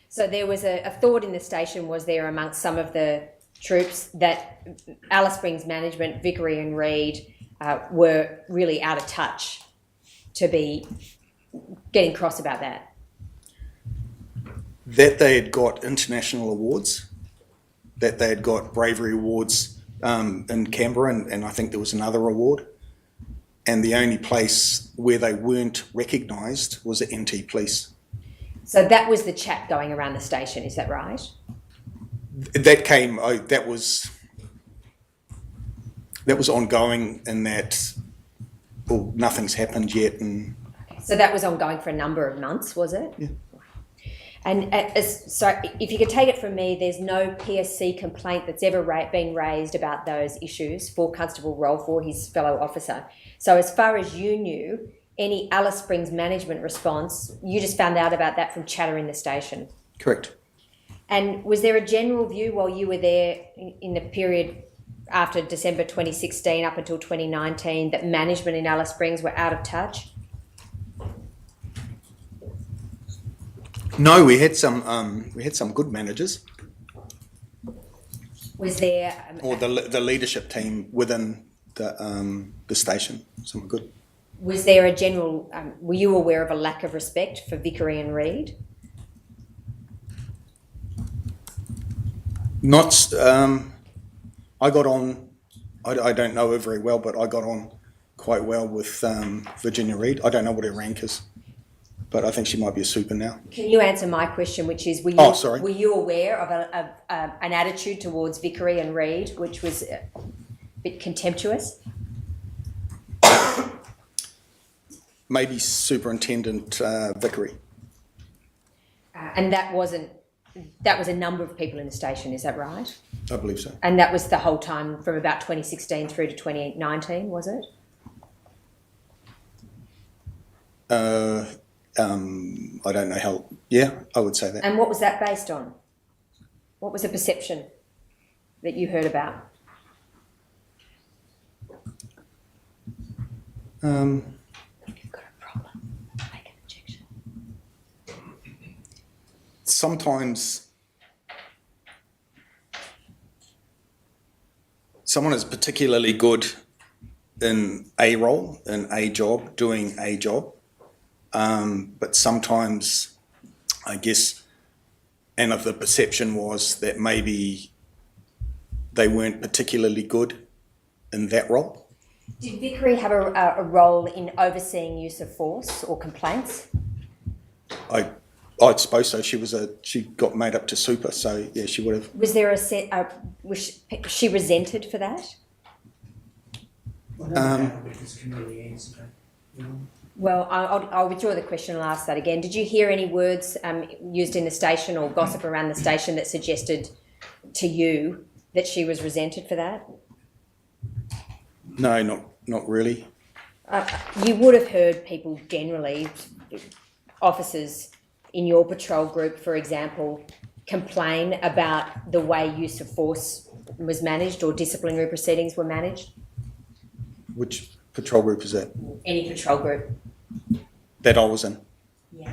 So there was a thought in the station, was there, amongst some of the troops, that Alice Springs management, Vickery and Reid, were really out of touch, to be getting cross about that? That they had got international awards, that they had got bravery awards in Canberra, and I think there was another award. And the only place where they weren't recognised was at NT Police. So that was the chat going around the station, is that right? That was ongoing in that, well, nothing's happened yet. And So that was ongoing for a number of months, was it? Yeah. And so if you could take it from me, there's no PSC complaint that's ever been raised about those issues for Constable Rolfe or his fellow officer. So as far as you knew, any Alice Springs management response, you just found out about that from chatter in the station? Correct. And was there a general view while you were there in the period after December 2016 up until 2019 that management in Alice Springs were out of touch? No, we had some good managers, Was there... or the leadership team within the station. Some were good. Was there a general... were you aware of a lack of respect for Vickery and Reid? Not... I got on... I don't know her very well, but I got on quite well with Virginia Reid. I don't know what her rank is, but I think she might be a super now. Can you answer my question, which is, were you aware of an attitude towards Vickery and Reid, which was a bit contemptuous? Maybe Superintendent Vickery. And that was a number of people in the station, is that right? I believe so. And that was the whole time from about 2016 through to 2019, was it? I don't know how... Yeah, I would say that. And what was that based on? What was the perception that you heard about? You've got a problem. Make an objection. Sometimes someone is particularly good in a role, in a job, doing a job. But sometimes, I guess, and if the perception was that maybe they weren't particularly good in that role. Did Vickery have a role in overseeing use of force or complaints? I suppose so. She got made up to super, so yeah, she would have. Was there was she resented for that? Well, I'll withdraw the question and ask that again. Did you hear any words used in the station or gossip around the station that suggested to you that she was resented for that? No, not really. You would have heard people generally, officers in your patrol group, for example, complain about the way use of force was managed or disciplinary proceedings were managed? Which patrol group is that? Any patrol group. That I was in. Yeah.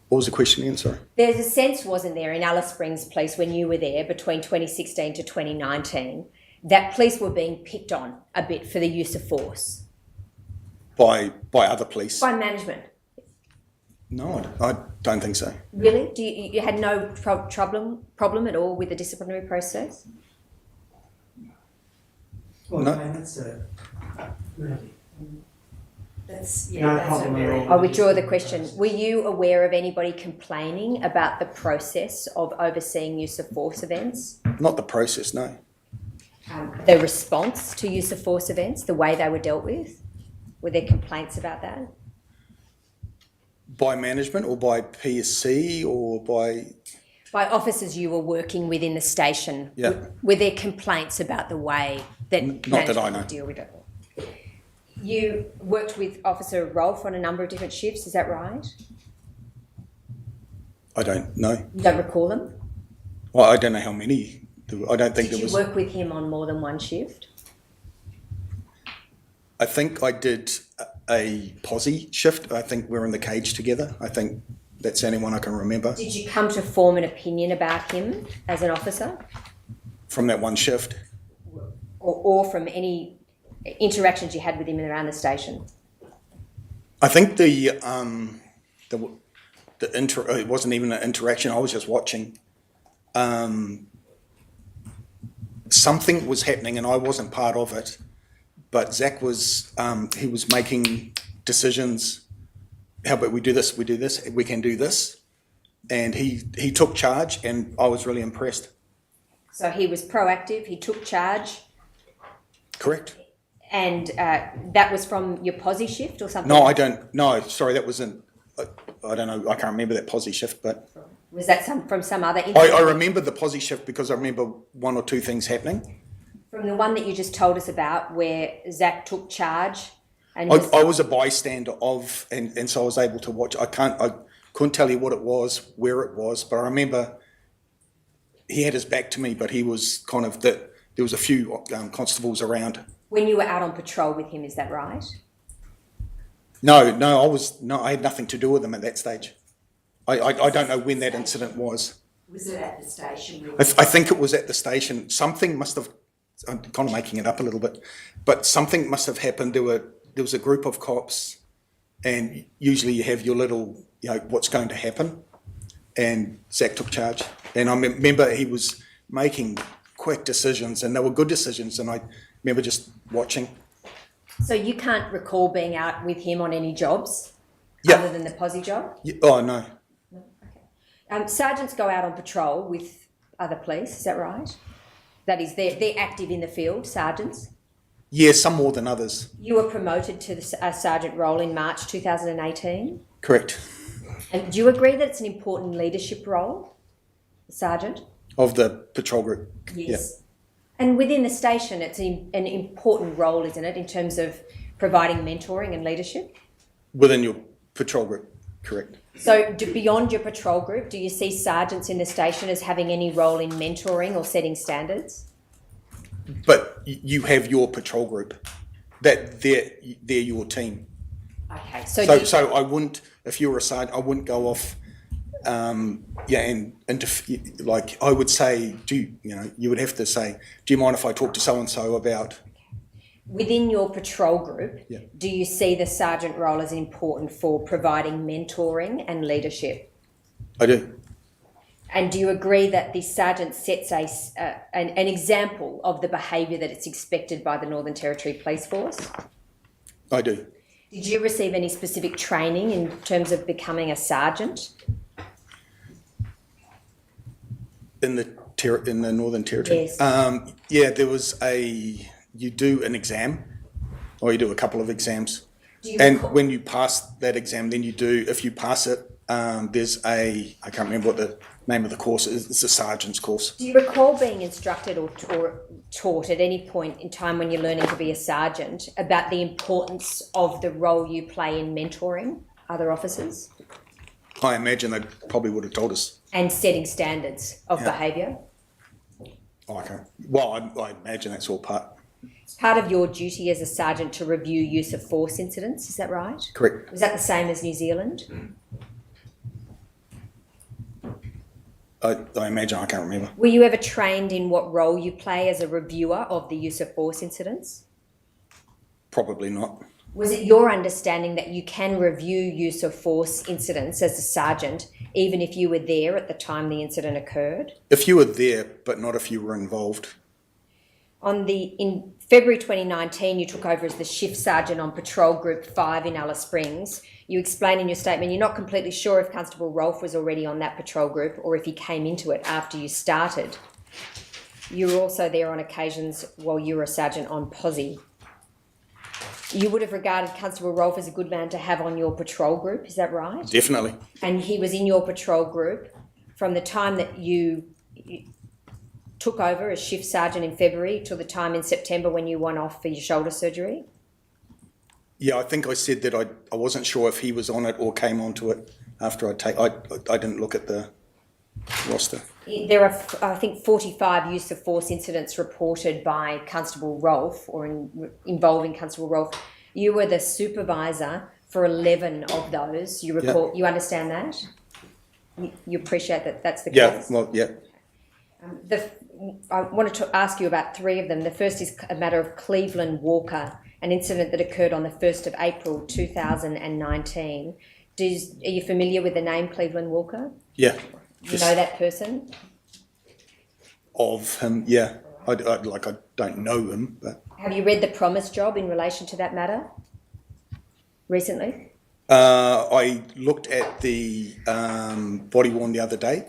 What was the question again, sorry? There's a sense, wasn't there, in Alice Springs Police when you were there between 2016 to 2019, that police were being picked on a bit for the use of force? By other police? By management? No, I don't think so. Really? You had no problem at all with the disciplinary process? Well, No. man, that's really. That's, No yeah, that's a problem at very. all. I withdraw the question. Were you aware of anybody complaining about the process of overseeing use of force events? Not the process, no. The response to use of force events, the way they were dealt with? Were there complaints about that? By management or by PSC or by... By officers you were working with in the station? Yeah. Were there complaints about the way that Not that I management know. would deal with it? You worked with Officer Rolfe on a number of different shifts, is that right? I don't know. You don't recall them? Well, I don't know how many. I don't think Did there you was... work with him on more than one shift? I think I did a posse shift. I think we were in the cage together. I think that's the only one I can remember Did you come to form an opinion about him as an officer? from that one shift. Or from any interactions you had with him around the station? I think it wasn't even an interaction. I was just watching. Something was happening and I wasn't part of it, but Zach was, he was making decisions. How about we do this, we can do this. And he took charge and I was really impressed. So he was proactive, he took charge, Correct? and that was from your posse shift or something? No, I don't, no, sorry, that wasn't, I don't know, I can't remember that posse shift, but Was that from some other I incident? remember the posse shift because I remember one or two things happening. From the one that you just told us about where Zach took charge and I was a bystander of, and so I was able to watch. I couldn't tell you what it was, where it was, but I remember he had his back to me, but he was kind of there was a few constables around. when you were out on patrol with him, is that right? No, I had nothing to do with them at that stage. I don't know when that incident was. Was it at the station? I think it was at the station. Something must have, I'm kind of making it up a little bit, but something must have happened. There was a group of cops, and usually you have your little, what's going to happen. And Zach took charge. And I remember he was making quick decisions, and they were good decisions. And I remember just watching. So you can't recall being out with him on any jobs Yeah. other than the posse job? Oh, no. Sergeants go out on patrol with other police, is that right? That is, they're active in the field, sergeants. Yeah, some more than others. You were promoted to the sergeant role in March 2018. Correct. And do you agree that it's an important leadership role, sergeant? Of the patrol group. Yes. And within the station, it's an important role, isn't it, in terms of providing mentoring and leadership? Within your patrol group, correct. So beyond your patrol group, do you see sergeants in the station as having any role in mentoring or setting standards? But you have your patrol group. That they're your team. Okay. So I wouldn't, if you were a sergeant, I wouldn't go off, and like I would say, you would have to say, do you mind if I talk to so and so about? Within your patrol group, Yeah. do you see the sergeant role as important for providing mentoring and leadership? I do. And do you agree that the sergeant sets an example of the behaviour that it's expected by the Northern Territory Police Force? I do. Did you receive any specific training in terms of becoming a sergeant? In the Northern Territory. Yes. There was you do an exam, or you do a couple of exams, Do you and recall- when you pass that exam, then if you pass it, there's I can't remember what the name of the course is. It's a sergeant's course. Do you recall being instructed or taught at any point in time when you're learning to be a sergeant about the importance of the role you play in mentoring other officers I imagine they probably would have told us. and setting standards of Yeah. behaviour? Oh, okay. Well, I imagine that's all part. It's part of your duty as a sergeant to review use of force incidents, is that right? Correct. Was that the same as New Zealand? I imagine, I can't remember. Were you ever trained in what role you play as a reviewer of the use of force incidents? Probably not. Was it your understanding that you can review use of force incidents as a sergeant, even if you were there at the time the incident occurred? If you were there, but not if you were involved. In February 2019, you took over as the shift sergeant on Patrol Group 5 in Alice Springs. You explain in your statement you're not completely sure if Constable Rolfe was already on that patrol group or if he came into it after you started. You were also there on occasions while you were a sergeant on Posse. You would have regarded Constable Rolfe as a good man to have on your patrol group, is that right? Definitely. And he was in your patrol group from the time that you took over as shift sergeant in February till the time in September when you went off for your shoulder surgery? Yeah, I think I said that I wasn't sure if he was on it or came onto it after I didn't look at the roster. There are, I think, 45 use of force incidents reported by Constable Rolfe or involving Constable Rolfe. You were the supervisor for 11 of those. You report. You understand that? You appreciate that that's the case? Yeah, well, yeah. I wanted to ask you about 3 of them. The first is a matter of Cleveland Walker, an incident that occurred on the 1st of April 2019. Are you familiar with the name Cleveland Walker? Yeah. You know that person? Of him, yeah. I don't know him, but... Have you read The Promise Job in relation to that matter recently? I looked at the body worn the other day,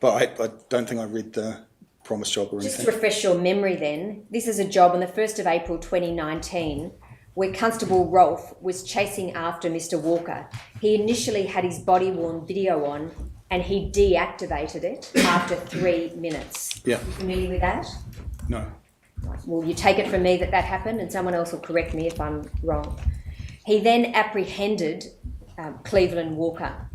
but I don't think I read the Promise Job or Just anything. to refresh your memory then, this is a job on the 1st of April 2019 where Constable Rolfe was chasing after Mr. Walker. He initially had his body worn video on and he deactivated it after 3 minutes. Yeah. You familiar with that? No. Well, you take it from me that happened and someone else will correct me if I'm wrong. He then apprehended Cleveland Walker.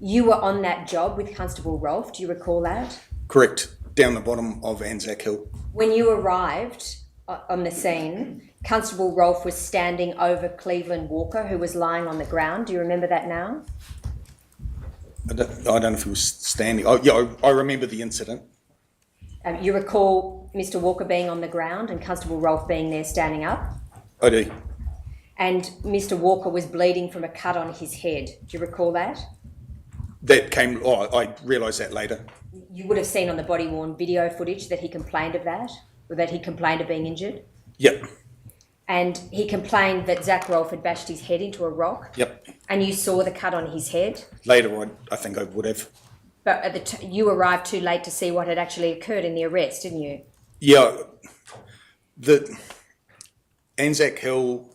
You were on that job with Constable Rolfe, do you recall that? Correct. Down the bottom of Anzac Hill. When you arrived on the scene, Constable Rolfe was standing over Cleveland Walker, who was lying on the ground. Do you remember that now? I don't know if he was standing. Oh, yeah, I remember the incident. You recall Mr. Walker being on the ground and Constable Rolfe being there standing up? I do. And Mr. Walker was bleeding from a cut on his head. Do you recall that? That came... Oh, I realised that later. You would have seen on the body-worn video footage that he complained of that, or that he complained of being injured. Yep. And he complained that Zach Rolfe had bashed his head into a rock. Yep. And you saw the cut on his head. Later, I think I would have. But at you arrived too late to see what had actually occurred in the arrest, didn't you? Yeah. The Anzac Hill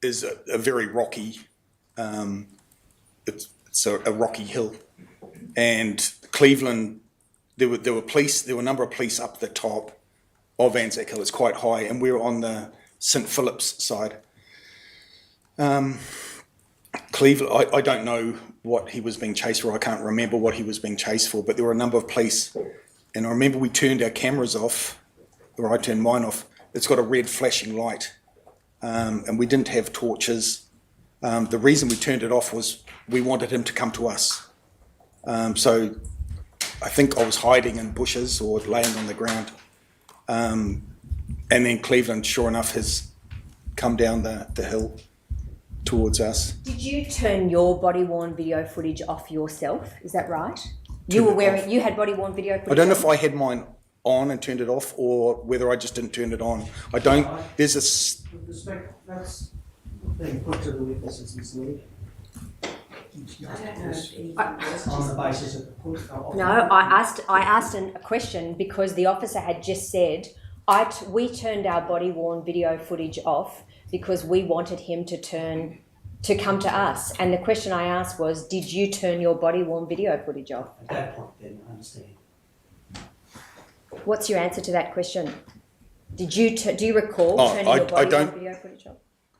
is a very rocky... it's a rocky hill. And Cleveland, there were a number of police up the top of Anzac Hill. It's quite high, and we were on the St Philip's side. Cleveland, I don't know what he was being chased for. I can't remember what he was being chased for, but there were a number of police, and I remember we turned our cameras off, or I turned mine off. It's got a red flashing light, and we didn't have torches. The reason we turned it off was we wanted him to come to us. So I think I was hiding in bushes or laying on the ground. And then Cleveland, sure enough, has come down the hill towards us. Did you turn your body-worn video footage off yourself? Is that right? You had body-worn video footage. I don't know if I had mine on and turned it off, or whether I just didn't turn it on. I don't. There's a. With respect, that's being put to the witnesses misleading. I don't know if anything was On the basis of the proof. No, I asked a question because the officer had just said we turned our body-worn video footage off because we wanted him to come to us. And the question I asked was, did you turn your body-worn video footage off? At that point, then, I understand. What's your answer to that question? Do you recall turning your body-worn video footage off?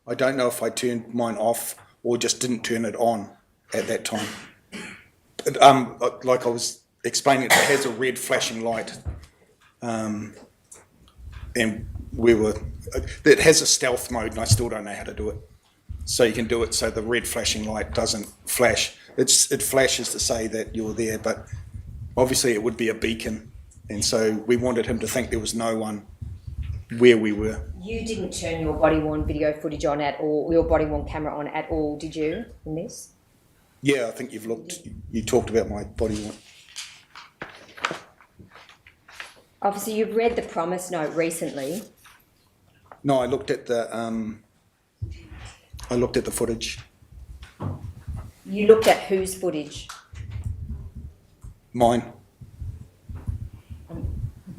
I don't know if I turned mine off or just didn't turn it on at that time. But, like I was explaining, it has a red flashing light. And it has a stealth mode, and I still don't know how to do it. So you can do it so the red flashing light doesn't flash. It flashes to say that you're there, but obviously it would be a beacon, and so we wanted him to think there was no one where we were. You didn't turn your body-worn video footage on at all, your body-worn camera on at all, did you, in this? Yeah, I think you talked about my body worn. Obviously, you've read the promise note recently. No, I looked at the footage. You looked at whose footage? Mine.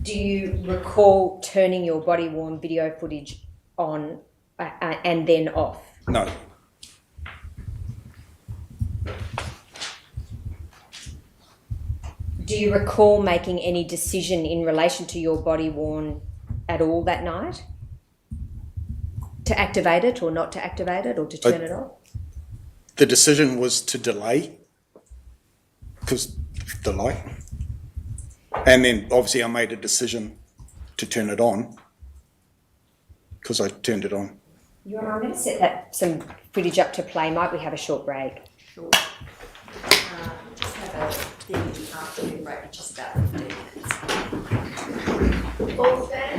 Do you recall turning your body-worn video footage on and then off? No. Do you recall making any decision in relation to your body-worn at all that night? To activate it or not to activate it or to turn it off? The decision was to delay because the light. And then obviously I made a decision to turn it on because I turned it on. Your Honour, I'm going to set some footage up to play. Might we have a short break? Sure. Just have the afternoon break, which is about 15 minutes. All stand.